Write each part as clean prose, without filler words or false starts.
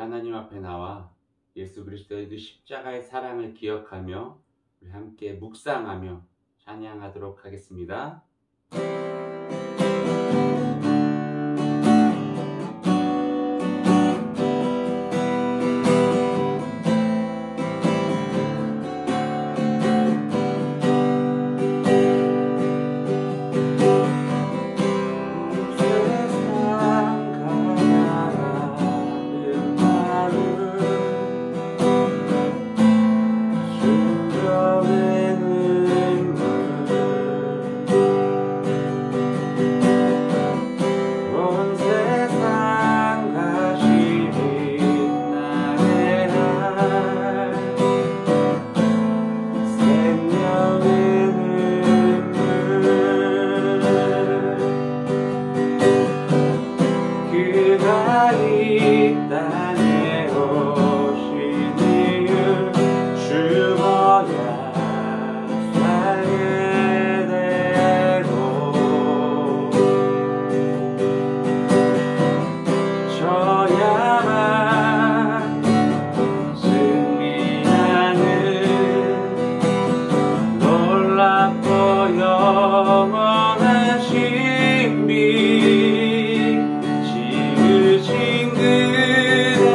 하나님 앞에 나와 예수 그리스도의 그 십자가의 사랑을 기억하며 우리 함께 묵상하며 찬양하도록 하겠습니다. 영원하신 비 지으신 그대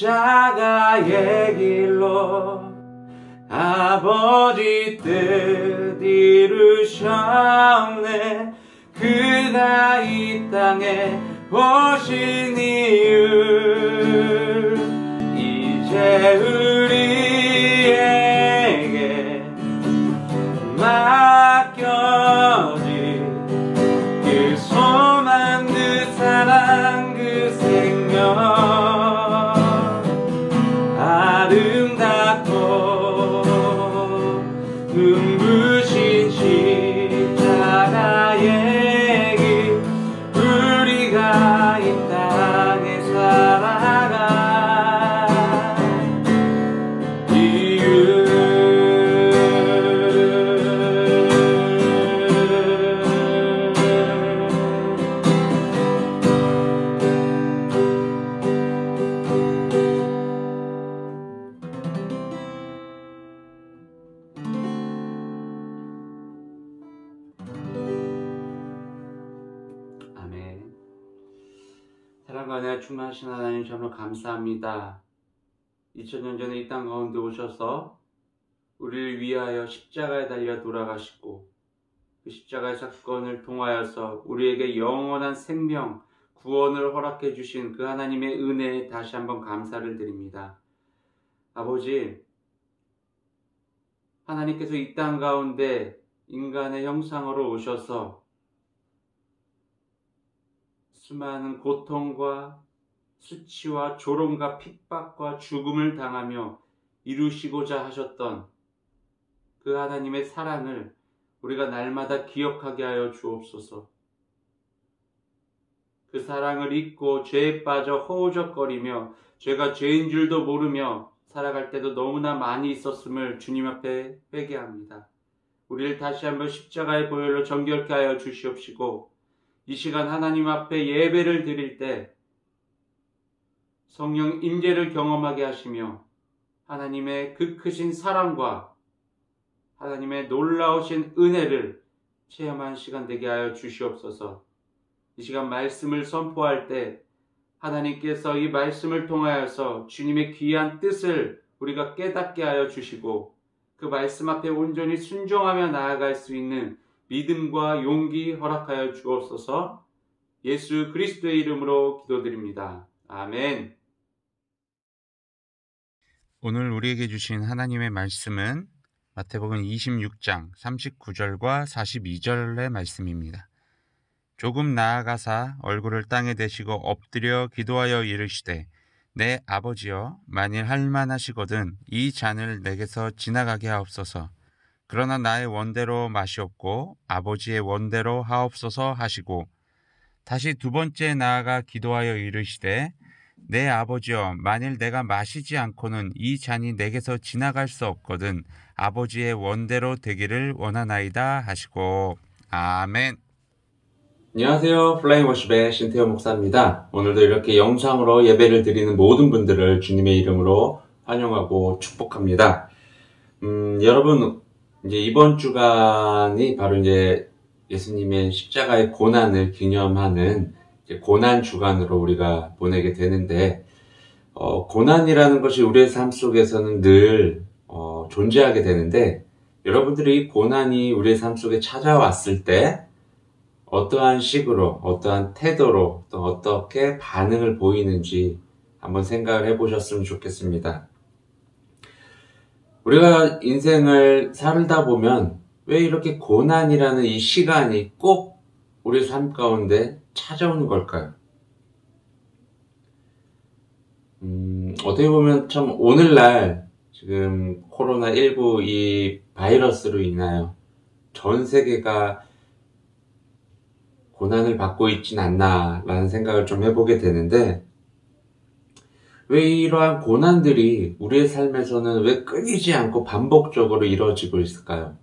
십자가의 길로 아버지 뜻 이루셨네. 그가 이 땅에 오신 이유 이제 우리에게 맡겨진 그 소망, 그 사랑, 그 생명 아름답고 눈부신 십자가의 길 우리가 이 땅에 살아갈 이유 아멘. 사랑과 은혜가 충만하신 하나님 정말 감사합니다. 2000년 전에 이 땅 가운데 오셔서 우리를 위하여 십자가에 달려 돌아가시고 그 십자가의 사건을 통하여서 우리에게 영원한 생명, 구원을 허락해 주신 그 하나님의 은혜에 다시 한번 감사를 드립니다. 아버지, 하나님께서 이 땅 가운데 인간의 형상으로 오셔서 수많은 고통과 수치와 조롱과 핍박과 죽음을 당하며 이루시고자 하셨던 그 하나님의 사랑을 우리가 날마다 기억하게 하여 주옵소서. 그 사랑을 잊고 죄에 빠져 허우적거리며 죄가 죄인 줄도 모르며 살아갈 때도 너무나 많이 있었음을 주님 앞에 회개합니다. 우리를 다시 한번 십자가의 보혈로 정결케 하여 주시옵시고 이 시간 하나님 앞에 예배를 드릴 때 성령 임재를 경험하게 하시며 하나님의 그 크신 사랑과 하나님의 놀라우신 은혜를 체험한 시간 되게 하여 주시옵소서. 이 시간 말씀을 선포할 때 하나님께서 이 말씀을 통하여서 주님의 귀한 뜻을 우리가 깨닫게 하여 주시고 그 말씀 앞에 온전히 순종하며 나아갈 수 있는 믿음과 용기 허락하여 주옵소서. 예수 그리스도의 이름으로 기도드립니다. 아멘. 오늘 우리에게 주신 하나님의 말씀은 마태복음 26장 39절과 42절의 말씀입니다. 조금 나아가사 얼굴을 땅에 대시고 엎드려 기도하여 이르시되 내 아버지여 만일 할만하시거든 이 잔을 내게서 지나가게 하옵소서. 그러나 나의 원대로 마시옵고 아버지의 원대로 하옵소서 하시고 다시 두 번째 나아가 기도하여 이르시되 내 아버지여 만일 내가 마시지 않고는 이 잔이 내게서 지나갈 수 없거든 아버지의 원대로 되기를 원하나이다 하시고 아멘. 안녕하세요. 플라잉 워십의 신태호 목사입니다. 오늘도 이렇게 영상으로 예배를 드리는 모든 분들을 주님의 이름으로 환영하고 축복합니다. 여러분, 이제 이번 주간이 바로 이제 예수님의 십자가의 고난을 기념하는 이제 고난 주간으로 우리가 보내게 되는데, 고난이라는 것이 우리의 삶 속에서는 늘 존재하게 되는데, 여러분들이 이 고난이 우리의 삶 속에 찾아왔을 때 어떠한 식으로, 어떠한 태도로, 또 어떻게 반응을 보이는지 한번 생각을 해보셨으면 좋겠습니다. 우리가 인생을 살다 보면 왜 이렇게 고난이라는 이 시간이 꼭 우리 삶 가운데 찾아오는 걸까요? 어떻게 보면 참 오늘날 지금 코로나19 이 바이러스로 인하여 전 세계가 고난을 받고 있진 않나라는 생각을 좀 해보게 되는데, 왜 이러한 고난들이 우리의 삶에서는 왜 끊이지 않고 반복적으로 이루어지고 있을까요?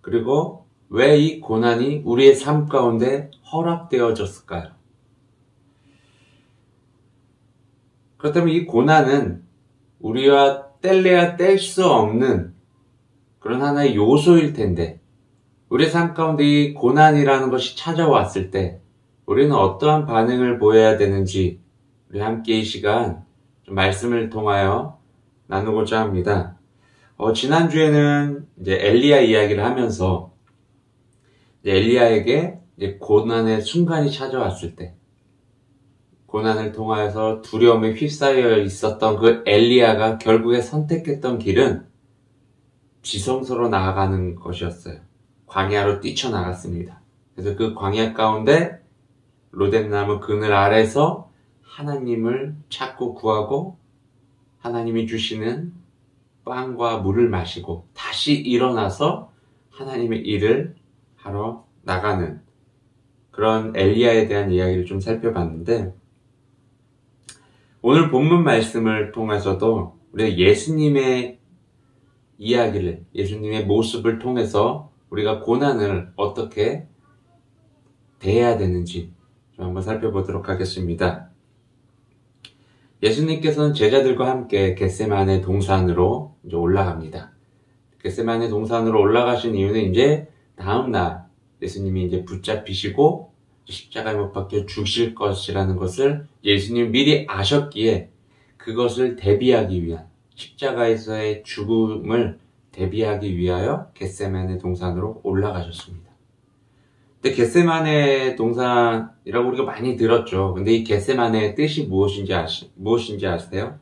그리고 왜 이 고난이 우리의 삶 가운데 허락되어졌을까요? 그렇다면 이 고난은 우리와 뗄래야 뗄 수 없는 그런 하나의 요소일 텐데, 우리의 삶 가운데 이 고난이라는 것이 찾아왔을 때 우리는 어떠한 반응을 보여야 되는지 우리 함께 이 시간 좀 말씀을 통하여 나누고자 합니다. 지난주에는 이제 엘리야 이야기를 하면서 이제 엘리야에게 이제 고난의 순간이 찾아왔을 때, 고난을 통하여서 두려움에 휩싸여 있었던 그 엘리야가 결국에 선택했던 길은 지성소로 나아가는 것이었어요. 광야로 뛰쳐나갔습니다. 그래서 그 광야 가운데 로뎀나무 그늘 아래서 하나님을 찾고 구하고 하나님이 주시는 빵과 물을 마시고 다시 일어나서 하나님의 일을 하러 나가는 그런 엘리야에 대한 이야기를 좀 살펴봤는데, 오늘 본문 말씀을 통해서도 우리가 예수님의 이야기를, 예수님의 모습을 통해서 우리가 고난을 어떻게 대해야 되는지 좀 한번 살펴보도록 하겠습니다. 예수님께서는 제자들과 함께 겟세마네 동산으로 이제 올라갑니다. 겟세마네 동산으로 올라가신 이유는 이제 다음날 예수님이 이제 붙잡히시고 십자가에 못 박혀 죽으실 것이라는 것을 예수님이 미리 아셨기에 그것을 대비하기 위한, 십자가에서의 죽음을 대비하기 위하여 겟세마네 동산으로 올라가셨습니다. 근데 겟세마네 동산이라고 우리가 많이 들었죠. 근데 이 겟세마네의 뜻이 무엇인지 아세요?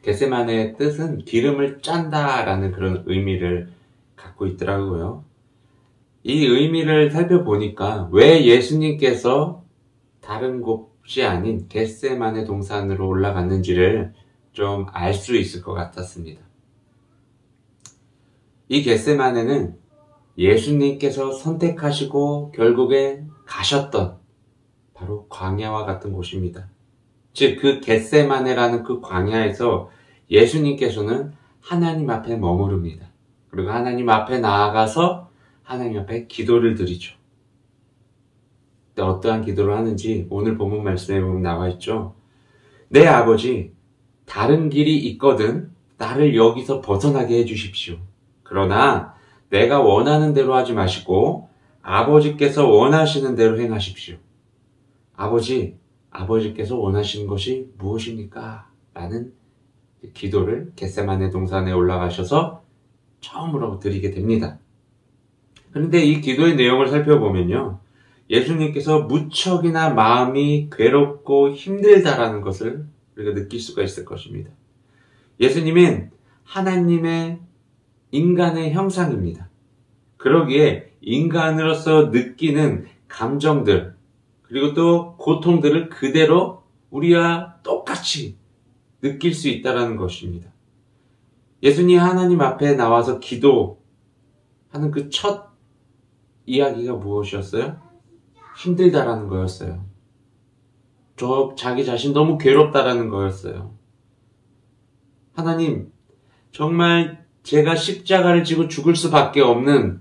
겟세마네의 뜻은 기름을 짠다라는 그런 의미를 갖고 있더라고요. 이 의미를 살펴보니까 왜 예수님께서 다른 곳이 아닌 겟세마네 동산으로 올라갔는지를 좀 알 수 있을 것 같았습니다. 이 겟세마네는 예수님께서 선택하시고 결국에 가셨던 바로 광야와 같은 곳입니다. 즉, 그 겟세마네라는 그 광야에서 예수님께서는 하나님 앞에 머무릅니다. 그리고 하나님 앞에 나아가서 하나님 앞에 기도를 드리죠. 근데 어떠한 기도를 하는지 오늘 본문 말씀에 보면 나와 있죠. 내 아버지, 다른 길이 있거든 나를 여기서 벗어나게 해주십시오. 그러나 내가 원하는 대로 하지 마시고 아버지께서 원하시는 대로 행하십시오. 아버지께서 원하시는 것이 무엇입니까? 라는 기도를 겟세마네 동산에 올라가셔서 처음으로 드리게 됩니다. 그런데 이 기도의 내용을 살펴보면요, 예수님께서 무척이나 마음이 괴롭고 힘들다라는 것을 우리가 느낄 수가 있을 것입니다. 예수님은 하나님의 인간의 형상입니다. 그러기에 인간으로서 느끼는 감정들, 그리고 또 고통들을 그대로 우리와 똑같이 느낄 수 있다는 것입니다. 예수님이 하나님 앞에 나와서 기도하는 그 첫 이야기가 무엇이었어요? 힘들다라는 거였어요. 자기 자신 너무 괴롭다라는 거였어요. 하나님, 정말 제가 십자가를 지고 죽을 수밖에 없는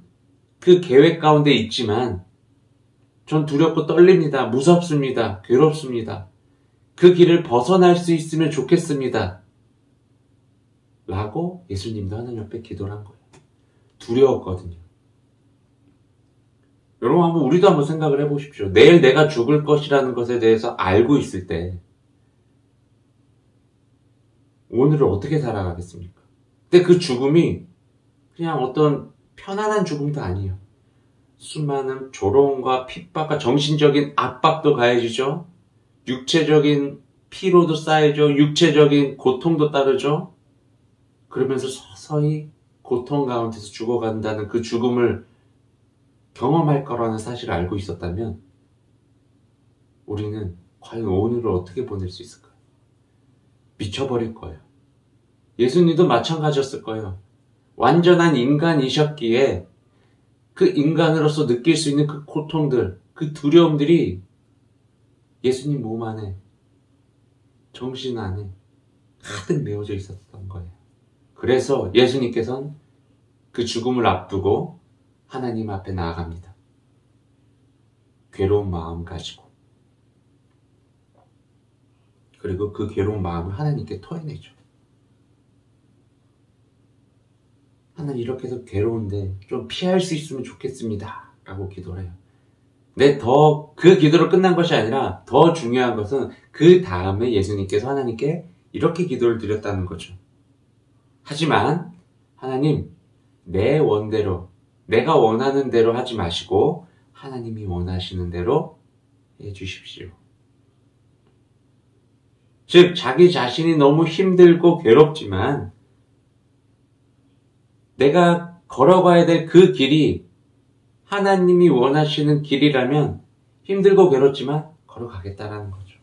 그 계획 가운데 있지만 전 두렵고 떨립니다. 무섭습니다. 괴롭습니다. 그 길을 벗어날 수 있으면 좋겠습니다. 라고 예수님도 하나님 앞에 기도를 한 거예요. 두려웠거든요. 여러분, 우리도 한번 생각을 해보십시오. 내일 내가 죽을 것이라는 것에 대해서 알고 있을 때 오늘을 어떻게 살아가겠습니까? 근데 그 죽음이 그냥 어떤 편안한 죽음도 아니에요. 수많은 조롱과 핍박과 정신적인 압박도 가해지죠. 육체적인 피로도 쌓이죠. 육체적인 고통도 따르죠. 그러면서 서서히 고통 가운데서 죽어간다는 그 죽음을 경험할 거라는 사실을 알고 있었다면 우리는 과연 오늘을 어떻게 보낼 수 있을까요? 미쳐버릴 거예요. 예수님도 마찬가지였을 거예요. 완전한 인간이셨기에 그 인간으로서 느낄 수 있는 그 고통들, 그 두려움들이 예수님 몸 안에, 정신 안에 가득 메워져 있었던 거예요. 그래서 예수님께서는 그 죽음을 앞두고 하나님 앞에 나아갑니다. 괴로운 마음 가지고. 그리고 그 괴로운 마음을 하나님께 토해내죠. 하나님, 이렇게 해서 괴로운데 좀 피할 수 있으면 좋겠습니다. 라고 기도를 해요. 근데 그 기도로 끝난 것이 아니라 더 중요한 것은 그 다음에 예수님께서 하나님께 이렇게 기도를 드렸다는 거죠. 하지만 하나님, 내 원대로, 내가 원하는 대로 하지 마시고 하나님이 원하시는 대로 해주십시오. 즉, 자기 자신이 너무 힘들고 괴롭지만 내가 걸어가야 될 그 길이 하나님이 원하시는 길이라면 힘들고 괴롭지만 걸어가겠다라는 거죠.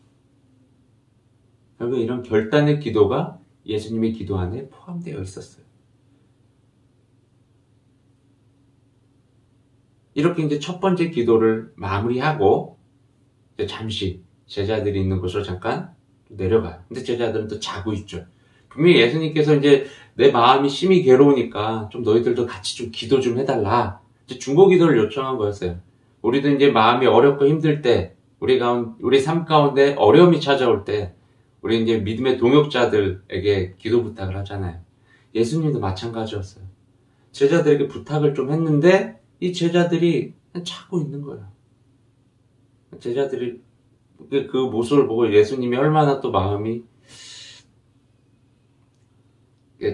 결국 이런 결단의 기도가 예수님의 기도 안에 포함되어 있었어요. 이렇게 이제 첫 번째 기도를 마무리하고 이제 잠시 제자들이 있는 곳으로 잠깐 내려가요. 근데 제자들은 또 자고 있죠. 분명히 예수님께서 이제 내 마음이 심히 괴로우니까 좀 너희들도 같이 좀 기도 좀 해달라. 이제 중보 기도를 요청한 거였어요. 우리도 이제 마음이 어렵고 힘들 때, 우리 삶 가운데 어려움이 찾아올 때, 우리 이제 믿음의 동역자들에게 기도 부탁을 하잖아요. 예수님도 마찬가지였어요. 제자들에게 부탁을 좀 했는데, 이 제자들이 그냥 자고 있는 거예요. 제자들이 그 모습을 보고 예수님이 얼마나 또 마음이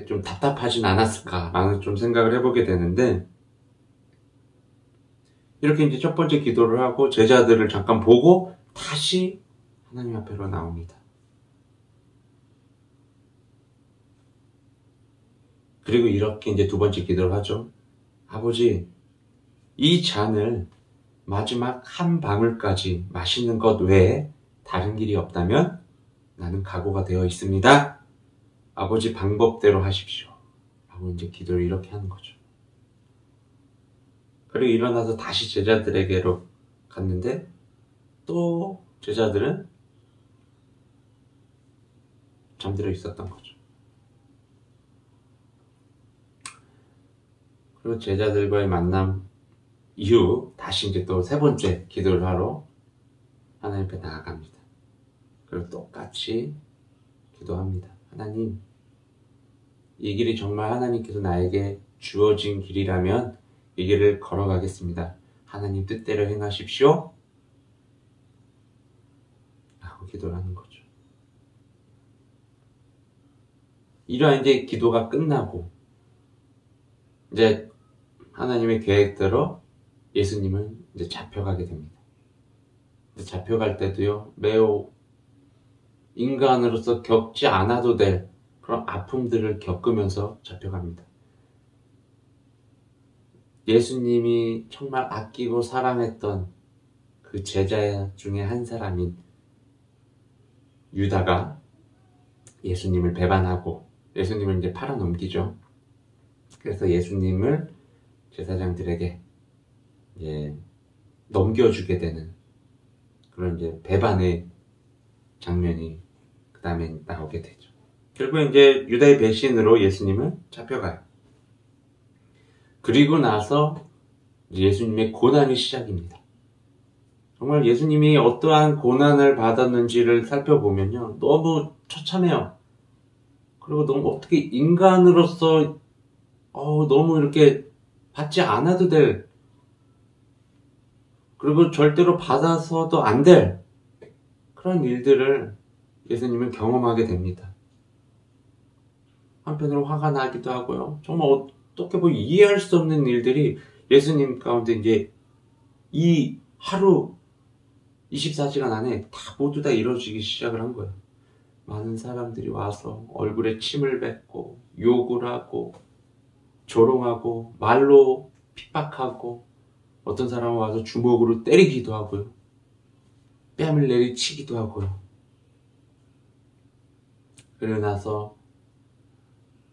좀 답답하진 않았을까라는 좀 생각을 해보게 되는데, 이렇게 이제 첫 번째 기도를 하고 제자들을 잠깐 보고 다시 하나님 앞으로 나옵니다. 그리고 이렇게 이제 두 번째 기도를 하죠. 아버지, 이 잔을 마지막 한 방울까지 마시는 것 외에 다른 길이 없다면 나는 각오가 되어 있습니다. 아버지 방법대로 하십시오. 라고 이제 기도를 이렇게 하는 거죠. 그리고 일어나서 다시 제자들에게로 갔는데 또 제자들은 잠들어 있었던 거죠. 그리고 제자들과의 만남 이후 다시 이제 또 세 번째 기도를 하러 하나님 앞에 나아갑니다. 그리고 똑같이 기도합니다. 하나님, 이 길이 정말 하나님께서 나에게 주어진 길이라면 이 길을 걸어가겠습니다. 하나님 뜻대로 행하십시오. 라고 기도를 하는 거죠. 이러한 이제 기도가 끝나고 이제 하나님의 계획대로 예수님은 이제 잡혀가게 됩니다. 잡혀갈 때도요, 매우 인간으로서 겪지 않아도 될 그런 아픔들을 겪으면서 잡혀갑니다. 예수님이 정말 아끼고 사랑했던 그 제자 중에 한 사람인 유다가 예수님을 배반하고 예수님을 이제 팔아넘기죠. 그래서 예수님을 제사장들에게 이제 넘겨주게 되는 그런 이제 배반의 장면이 그 다음에 나오게 되죠. 결국 이제 유다의 배신으로 예수님은 잡혀가요. 그리고 나서 예수님의 고난이 시작입니다. 정말 예수님이 어떠한 고난을 받았는지를 살펴보면요, 너무 처참해요. 그리고 너무 어떻게 인간으로서 너무 이렇게 받지 않아도 될, 그리고 절대로 받아서도 안 될 그런 일들을 예수님은 경험하게 됩니다. 한편으로 화가 나기도 하고요. 정말 어떻게 보면 이해할 수 없는 일들이 예수님 가운데 이제 이 하루 24시간 안에 모두 다 이루어지기 시작을 한 거예요. 많은 사람들이 와서 얼굴에 침을 뱉고 욕을 하고 조롱하고 말로 핍박하고 어떤 사람은 와서 주먹으로 때리기도 하고요. 뺨을 내리치기도 하고요. 그러고 나서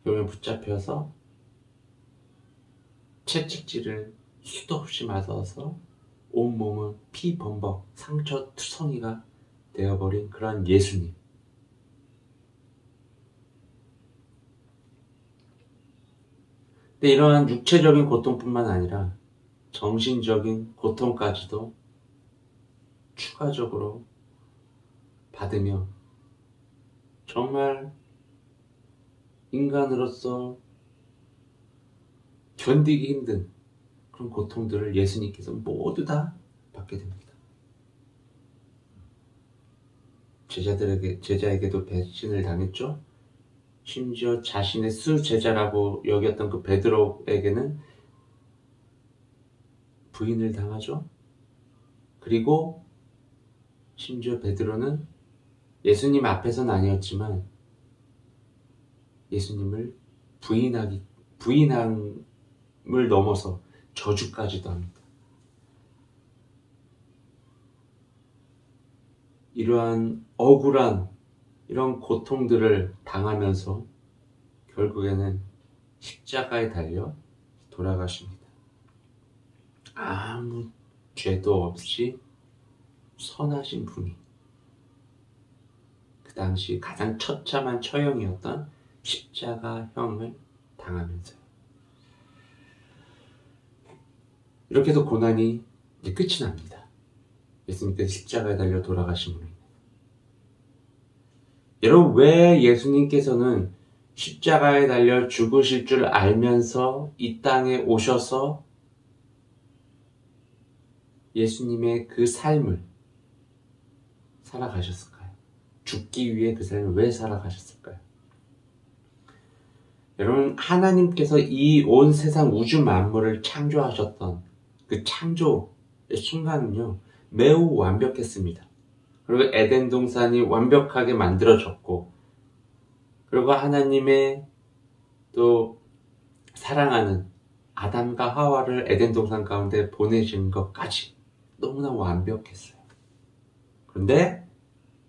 병에 붙잡혀서 채찍질을 수도 없이 맞아서 온몸은 피 범벅 상처투성이가 되어버린 그런 예수님. 근데 이러한 육체적인 고통뿐만 아니라 정신적인 고통까지도 추가적으로 받으며 정말 인간으로서 견디기 힘든 그런 고통들을 예수님께서 모두 다 받게 됩니다. 제자에게도 배신을 당했죠. 심지어 자신의 수제자라고 여겼던 그 베드로에게는 부인을 당하죠. 그리고 심지어 베드로는 예수님 앞에서는 아니었지만 예수님을 부인함을 넘어서 저주까지도 합니다. 이러한 억울한 이런 고통들을 당하면서 결국에는 십자가에 달려 돌아가십니다. 아무 죄도 없이 선하신 분이 그 당시 가장 처참한 처형이었던 십자가형을 당하면서요. 이렇게 해서 고난이 이제 끝이 납니다. 예수님께서 십자가에 달려 돌아가신 분입니다. 여러분, 왜 예수님께서는 십자가에 달려 죽으실 줄 알면서 이 땅에 오셔서 예수님의 그 삶을 살아가셨을까요? 죽기 위해 그 삶을 왜 살아가셨을까요? 여러분, 하나님께서 이 온 세상 우주 만물을 창조하셨던 그 창조의 순간은요, 매우 완벽했습니다. 그리고 에덴 동산이 완벽하게 만들어졌고, 그리고 하나님의 또 사랑하는 아담과 하와를 에덴 동산 가운데 보내신 것까지 너무나 완벽했어요. 그런데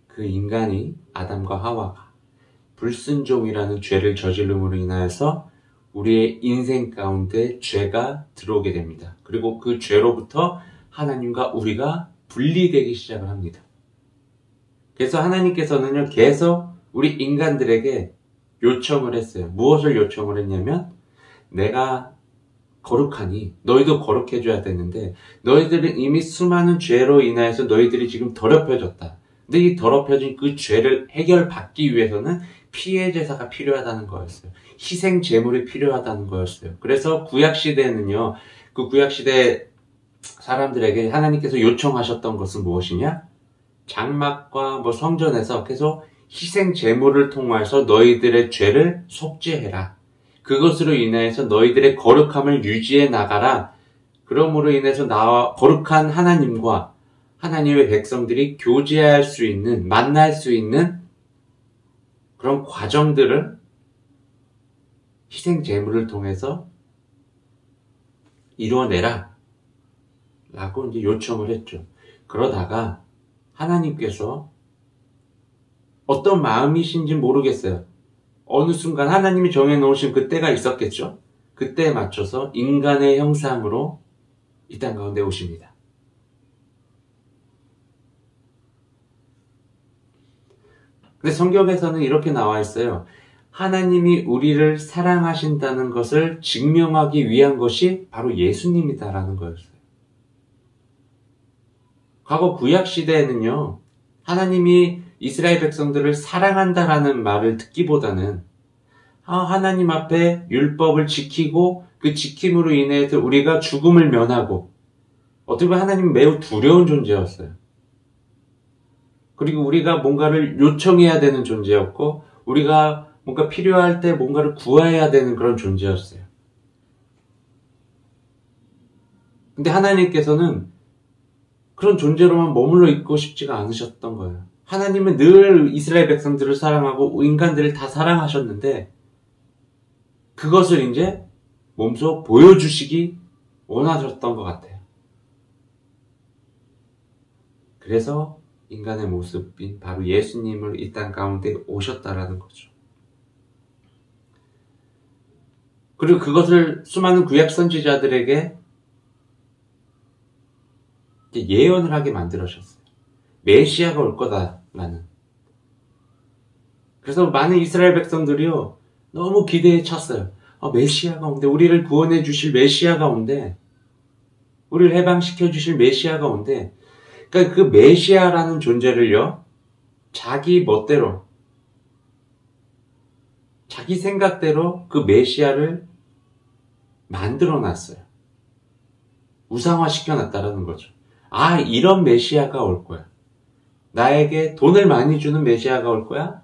그 인간이, 아담과 하와가 불순종이라는 죄를 저지름으로 인하여서 우리의 인생 가운데 죄가 들어오게 됩니다. 그리고 그 죄로부터 하나님과 우리가 분리되기 시작을 합니다. 그래서 하나님께서는요, 계속 우리 인간들에게 요청을 했어요. 무엇을 요청을 했냐면, 내가 거룩하니 너희도 거룩해져야 되는데, 너희들은 이미 수많은 죄로 인하여서 너희들이 지금 더럽혀졌다. 근데 이 더럽혀진 그 죄를 해결받기 위해서는 피해 제사가 필요하다는 거였어요. 희생 제물이 필요하다는 거였어요. 그래서 구약시대에는요, 그 구약시대 사람들에게 하나님께서 요청하셨던 것은 무엇이냐? 장막과 성전에서 계속 희생 제물을 통해서 너희들의 죄를 속죄해라. 그것으로 인해서 너희들의 거룩함을 유지해 나가라. 그러므로 인해서 나와 거룩한 하나님과 하나님의 백성들이 교제할 수 있는, 만날 수 있는 그런 과정들을 희생 제물을 통해서 이루어내라 라고 이제 요청을 했죠. 그러다가 하나님께서 어떤 마음이신지 모르겠어요. 어느 순간 하나님이 정해놓으신 그 때가 있었겠죠. 그때에 맞춰서 인간의 형상으로 이 땅 가운데 오십니다. 근데 성경에서는 이렇게 나와 있어요. 하나님이 우리를 사랑하신다는 것을 증명하기 위한 것이 바로 예수님이다라는 거였어요. 과거 구약시대에는요, 하나님이 이스라엘 백성들을 사랑한다라는 말을 듣기보다는 하나님 앞에 율법을 지키고 그 지킴으로 인해서 우리가 죽음을 면하고, 어떻게 보면 하나님은 매우 두려운 존재였어요. 그리고 우리가 뭔가를 요청해야 되는 존재였고, 우리가 뭔가 필요할 때 뭔가를 구해야 되는 그런 존재였어요. 근데 하나님께서는 그런 존재로만 머물러 있고 싶지가 않으셨던 거예요. 하나님은 늘 이스라엘 백성들을 사랑하고 인간들을 다 사랑하셨는데, 그것을 이제 몸소 보여주시기 원하셨던 것 같아요. 그래서 인간의 모습인 바로 예수님을 이 땅 가운데 오셨다라는 거죠. 그리고 그것을 수많은 구약 선지자들에게 예언을 하게 만들어셨어요. 메시아가 올 거다라는. 그래서 많은 이스라엘 백성들이요, 너무 기대에 찼어요. 메시아가 온대. 우리를 구원해 주실 메시아가 온대. 우리를 해방시켜 주실 메시아가 온대. 그러니까 그 메시아라는 존재를요, 자기 멋대로, 자기 생각대로 그 메시아를 만들어 놨어요. 우상화 시켜놨다라는 거죠. 아, 이런 메시아가 올 거야. 나에게 돈을 많이 주는 메시아가 올 거야.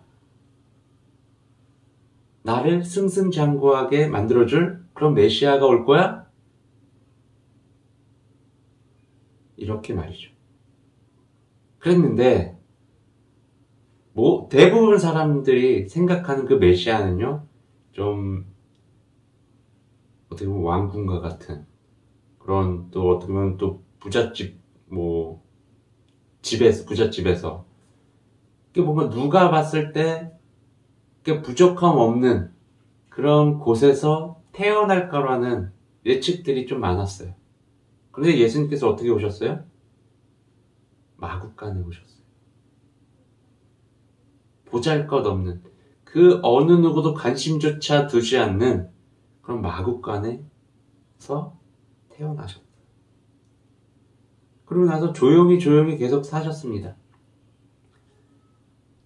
나를 승승장구하게 만들어줄 그런 메시아가 올 거야. 이렇게 말이죠. 그랬는데 대부분 사람들이 생각하는 그 메시아는요, 좀 어떻게 보면 왕궁과 같은 그런, 또 어떻게 보면 또 부잣집 부잣집에서 이게 뭔가 누가 봤을 때 이게 부족함 없는 그런 곳에서 태어날 거라는 예측들이 좀 많았어요. 그런데 예수님께서 어떻게 오셨어요? 마구간에 오셨어요. 보잘것없는, 그 어느 누구도 관심조차 두지 않는 그런 마구간에서 태어나셨어요. 그러고 나서 조용히 계속 사셨습니다.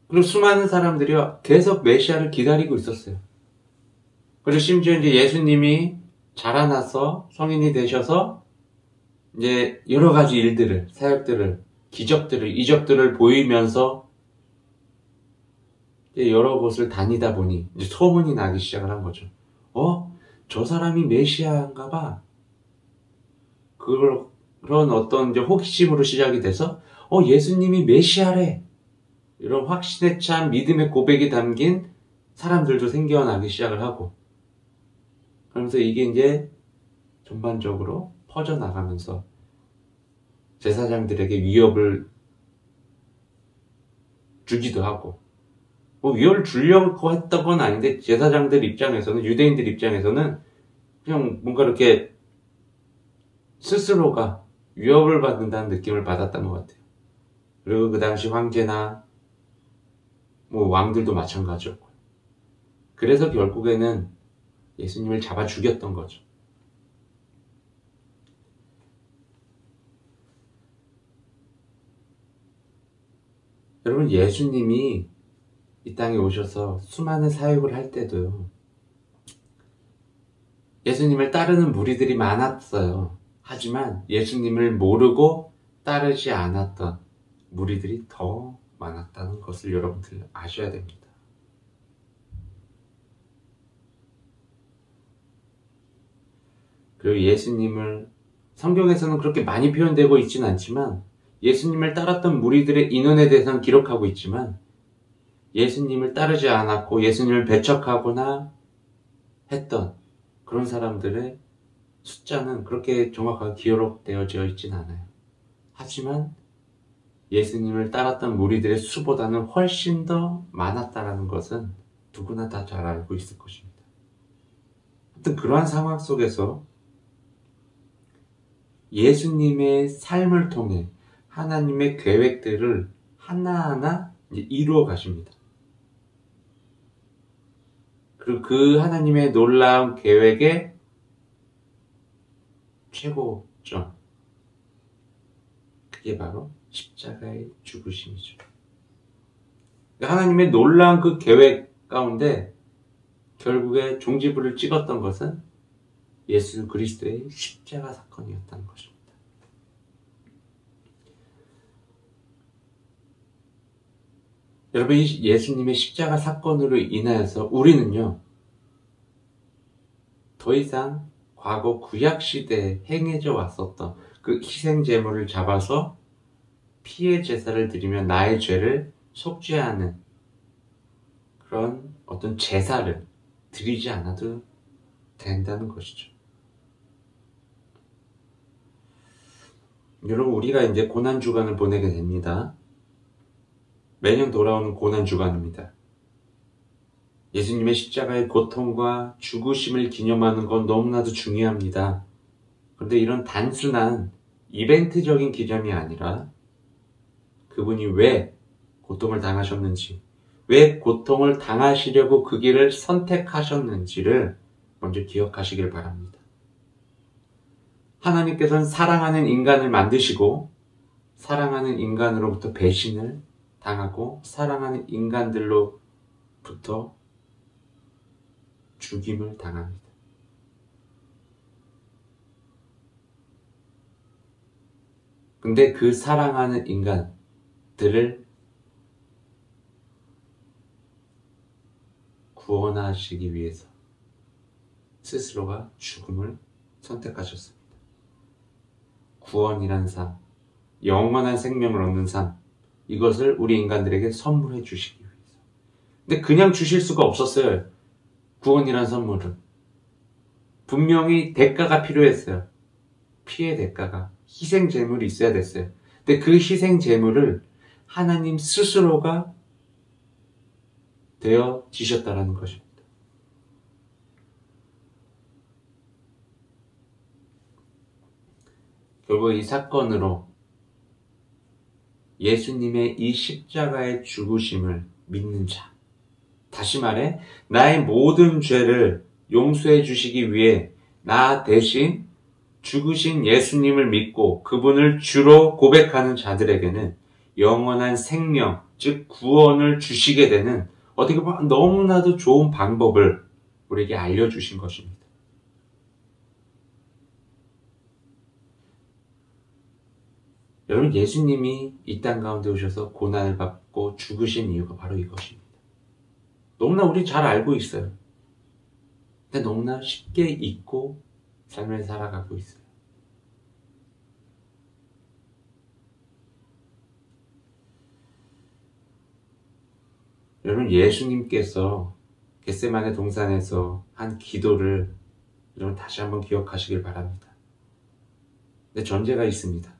그리고 수많은 사람들이 계속 메시아를 기다리고 있었어요. 그리고 심지어 이제 예수님이 자라나서 성인이 되셔서 이제 여러 가지 일들을, 사역들을, 기적들을, 이적들을 보이면서 여러 곳을 다니다 보니 이제 소문이 나기 시작을 한 거죠. 저 사람이 메시아인가 봐. 그런 어떤 이제 호기심으로 시작이 돼서 예수님이 메시아래. 이런 확신에 찬 믿음의 고백이 담긴 사람들도 생겨나기 시작을 하고, 그러면서 이게 이제 전반적으로 퍼져나가면서 제사장들에게 위협을 주기도 하고, 위협을 주려고 했던 건 아닌데 제사장들 입장에서는, 유대인들 입장에서는 그냥 뭔가 이렇게 스스로가 위협을 받는다는 느낌을 받았던 것 같아요. 그리고 그 당시 황제나 왕들도 마찬가지였고요. 그래서 결국에는 예수님을 잡아 죽였던 거죠. 여러분, 예수님이 이 땅에 오셔서 수많은 사역을 할 때도요, 예수님을 따르는 무리들이 많았어요. 하지만 예수님을 모르고 따르지 않았던 무리들이 더 많았다는 것을 여러분들 아셔야 됩니다. 그리고 예수님을, 성경에서는 그렇게 많이 표현되고 있지는 않지만 예수님을 따랐던 무리들의 인원에 대해서는 기록하고 있지만, 예수님을 따르지 않았고 예수님을 배척하거나 했던 그런 사람들의 숫자는 그렇게 정확하게 기록되어져 있지는 않아요. 하지만 예수님을 따랐던 무리들의 수보다는 훨씬 더 많았다는 것은 누구나 다 잘 알고 있을 것입니다. 아무튼 그러한 상황 속에서 예수님의 삶을 통해 하나님의 계획들을 하나하나 이루어 가십니다. 그리고 그 하나님의 놀라운 계획의 최고점, 그게 바로 십자가의 죽으심이죠. 하나님의 놀라운 그 계획 가운데 결국에 종지부를 찍었던 것은 예수 그리스도의 십자가 사건이었다는 것입니다. 여러분, 이 예수님의 십자가 사건으로 인하여서 우리는요, 더 이상 과거 구약시대에 행해져 왔었던 그 희생제물을 잡아서 피해 제사를 드리며 나의 죄를 속죄하는 그런 어떤 제사를 드리지 않아도 된다는 것이죠. 여러분, 우리가 이제 고난주간을 보내게 됩니다. 매년 돌아오는 고난주간입니다. 예수님의 십자가의 고통과 죽으심을 기념하는 건 너무나도 중요합니다. 그런데 이런 단순한 이벤트적인 기념이 아니라 그분이 왜 고통을 당하셨는지, 왜 고통을 당하시려고 그 길을 선택하셨는지를 먼저 기억하시길 바랍니다. 하나님께서는 사랑하는 인간을 만드시고 사랑하는 인간으로부터 배신을 당하고 사랑하는 인간들로부터 죽임을 당합니다. 근데 그 사랑하는 인간들을 구원하시기 위해서 스스로가 죽음을 선택하셨습니다. 구원이란 삶, 영원한 생명을 얻는 삶, 이것을 우리 인간들에게 선물해 주시기 위해서. 근데 그냥 주실 수가 없었어요. 구원이란 선물은. 분명히 대가가 필요했어요. 피의 대가가. 희생 제물이 있어야 됐어요. 근데 그 희생 제물을 하나님 스스로가 되어지셨다라는 것입니다. 결국 이 사건으로 예수님의 이 십자가의 죽으심을 믿는 자, 다시 말해 나의 모든 죄를 용서해 주시기 위해 나 대신 죽으신 예수님을 믿고 그분을 주로 고백하는 자들에게는 영원한 생명, 즉 구원을 주시게 되는 어떻게 보면 너무나도 좋은 방법을 우리에게 알려주신 것입니다. 여러분, 예수님이 이 땅 가운데 오셔서 고난을 받고 죽으신 이유가 바로 이것입니다. 너무나 우리 잘 알고 있어요. 근데 너무나 쉽게 잊고 삶을 살아가고 있어요. 여러분, 예수님께서 겟세마네 동산에서 한 기도를 여러분 다시 한번 기억하시길 바랍니다. 근데 전제가 있습니다.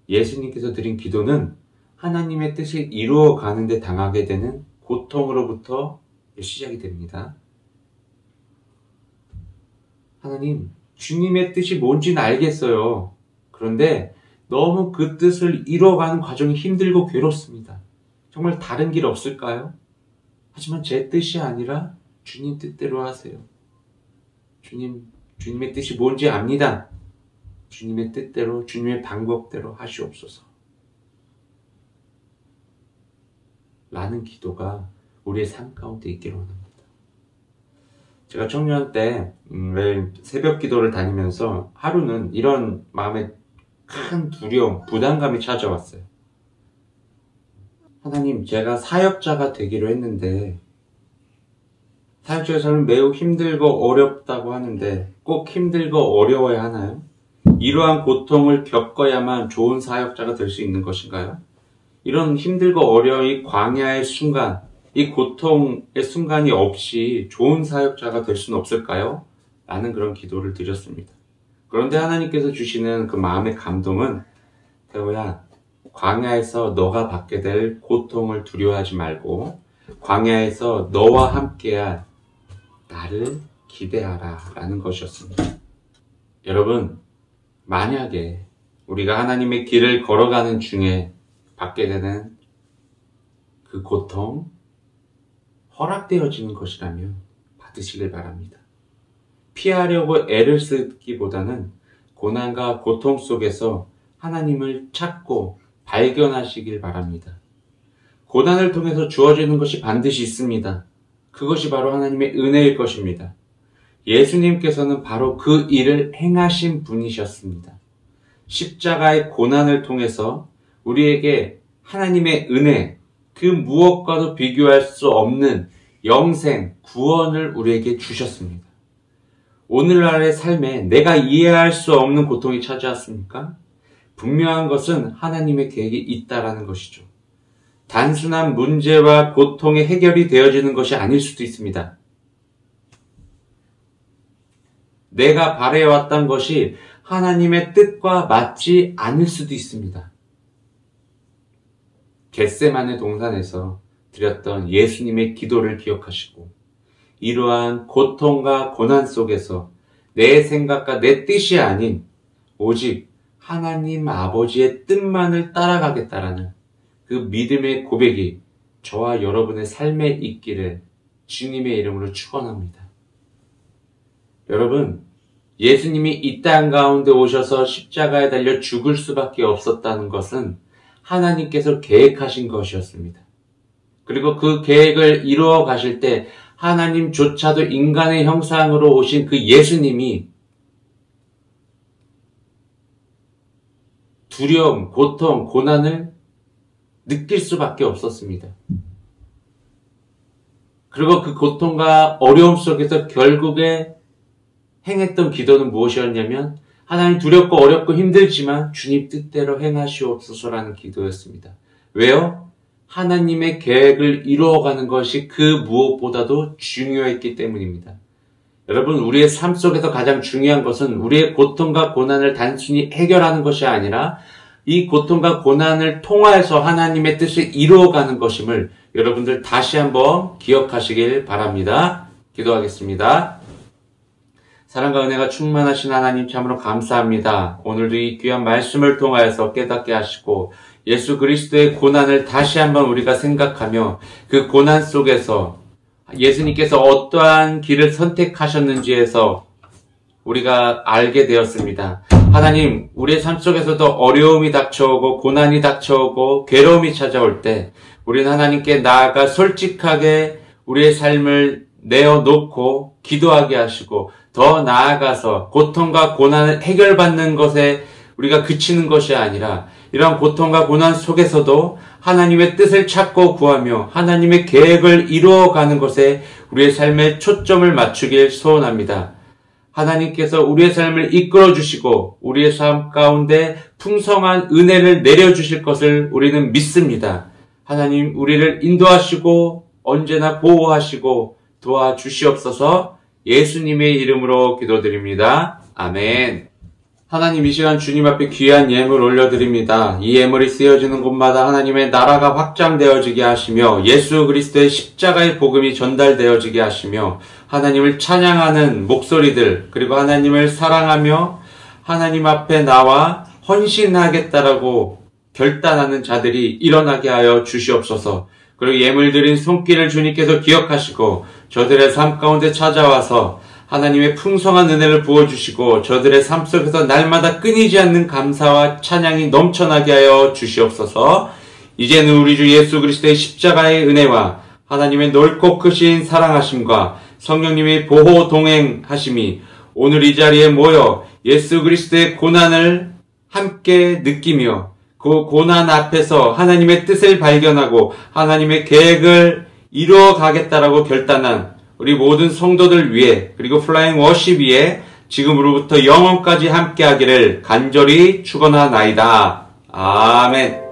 예수님께서 드린 기도는 하나님의 뜻이 이루어가는데 당하게 되는 고통으로부터 시작이 됩니다. 하나님, 주님의 뜻이 뭔지는 알겠어요. 그런데 너무 그 뜻을 이루어가는 과정이 힘들고 괴롭습니다. 정말 다른 길 없을까요? 하지만 제 뜻이 아니라 주님 뜻대로 하세요. 주님의 뜻이 뭔지 압니다. 주님의 뜻대로, 주님의 방법대로 하시옵소서. 라는 기도가 우리의 삶 가운데 있기를 원합니다. 제가 청년 때 매일 새벽 기도를 다니면서 하루는 이런 마음에 큰 두려움, 부담감이 찾아왔어요. 하나님, 제가 사역자가 되기로 했는데 사역자에서는 매우 힘들고 어렵다고 하는데 꼭 힘들고 어려워야 하나요? 이러한 고통을 겪어야만 좋은 사역자가 될 수 있는 것인가요? 이런 힘들고 어려운 이 광야의 순간, 이 고통의 순간이 없이 좋은 사역자가 될 수는 없을까요? 라는 그런 기도를 드렸습니다. 그런데 하나님께서 주시는 그 마음의 감동은, 태호야, 광야에서 너가 받게 될 고통을 두려워하지 말고 광야에서 너와 함께할 나를 기대하라 라는 것이었습니다. 여러분, 만약에 우리가 하나님의 길을 걸어가는 중에 받게 되는 그 고통, 허락되어지는 것이라면 받으시길 바랍니다. 피하려고 애를 쓰기보다는 고난과 고통 속에서 하나님을 찾고 발견하시길 바랍니다. 고난을 통해서 주어지는 것이 반드시 있습니다. 그것이 바로 하나님의 은혜일 것입니다. 예수님께서는 바로 그 일을 행하신 분이셨습니다. 십자가의 고난을 통해서 우리에게 하나님의 은혜, 그 무엇과도 비교할 수 없는 영생, 구원을 우리에게 주셨습니다. 오늘날의 삶에 내가 이해할 수 없는 고통이 찾아왔습니까? 분명한 것은 하나님의 계획이 있다라는 것이죠. 단순한 문제와 고통의 해결이 되어지는 것이 아닐 수도 있습니다. 내가 바라해왔던 것이 하나님의 뜻과 맞지 않을 수도 있습니다. 겟세마네 동산에서 드렸던 예수님의 기도를 기억하시고 이러한 고통과 고난 속에서 내 생각과 내 뜻이 아닌 오직 하나님 아버지의 뜻만을 따라가겠다라는 그 믿음의 고백이 저와 여러분의 삶에 있기를 주님의 이름으로 축원합니다. 여러분, 예수님이 이 땅 가운데 오셔서 십자가에 달려 죽을 수밖에 없었다는 것은 하나님께서 계획하신 것이었습니다. 그리고 그 계획을 이루어 가실 때 하나님조차도 인간의 형상으로 오신 그 예수님이 두려움, 고통, 고난을 느낄 수밖에 없었습니다. 그리고 그 고통과 어려움 속에서 결국에 행했던 기도는 무엇이었냐면 하나님 두렵고 어렵고 힘들지만 주님 뜻대로 행하시옵소서라는 기도였습니다. 왜요? 하나님의 계획을 이루어가는 것이 그 무엇보다도 중요했기 때문입니다. 여러분, 우리의 삶 속에서 가장 중요한 것은 우리의 고통과 고난을 단순히 해결하는 것이 아니라 이 고통과 고난을 통하여서 하나님의 뜻을 이루어가는 것임을 여러분들 다시 한번 기억하시길 바랍니다. 기도하겠습니다. 사랑과 은혜가 충만하신 하나님 참으로 감사합니다. 오늘도 이 귀한 말씀을 통하여서 깨닫게 하시고 예수 그리스도의 고난을 다시 한번 우리가 생각하며 그 고난 속에서 예수님께서 어떠한 길을 선택하셨는지에서 우리가 알게 되었습니다. 하나님, 우리의 삶 속에서도 어려움이 닥쳐오고 고난이 닥쳐오고 괴로움이 찾아올 때 우리는 하나님께 나아가 솔직하게 우리의 삶을 내어놓고 기도하게 하시고 더 나아가서 고통과 고난을 해결받는 것에 우리가 그치는 것이 아니라 이러한 고통과 고난 속에서도 하나님의 뜻을 찾고 구하며 하나님의 계획을 이루어가는 것에 우리의 삶에 초점을 맞추길 소원합니다. 하나님께서 우리의 삶을 이끌어 주시고 우리의 삶 가운데 풍성한 은혜를 내려주실 것을 우리는 믿습니다. 하나님, 우리를 인도하시고 언제나 보호하시고 도와주시옵소서. 예수님의 이름으로 기도드립니다. 아멘. 하나님, 이 시간 주님 앞에 귀한 예물 올려드립니다. 이 예물이 쓰여지는 곳마다 하나님의 나라가 확장되어지게 하시며 예수 그리스도의 십자가의 복음이 전달되어지게 하시며 하나님을 찬양하는 목소리들, 그리고 하나님을 사랑하며 하나님 앞에 나와 헌신하겠다라고 결단하는 자들이 일어나게 하여 주시옵소서. 그리고 예물 드린 손길을 주님께서 기억하시고 저들의 삶 가운데 찾아와서 하나님의 풍성한 은혜를 부어주시고 저들의 삶 속에서 날마다 끊이지 않는 감사와 찬양이 넘쳐나게 하여 주시옵소서. 이제는 우리 주 예수 그리스도의 십자가의 은혜와 하나님의 넓고 크신 사랑하심과 성령님의 보호 동행하심이 오늘 이 자리에 모여 예수 그리스도의 고난을 함께 느끼며 그 고난 앞에서 하나님의 뜻을 발견하고 하나님의 계획을 이루어 가겠다라고 결단한 우리 모든 성도들 위해 그리고 플라잉 워십 위에 지금으로부터 영원까지 함께 하기를 간절히 축원하나이다. 아멘.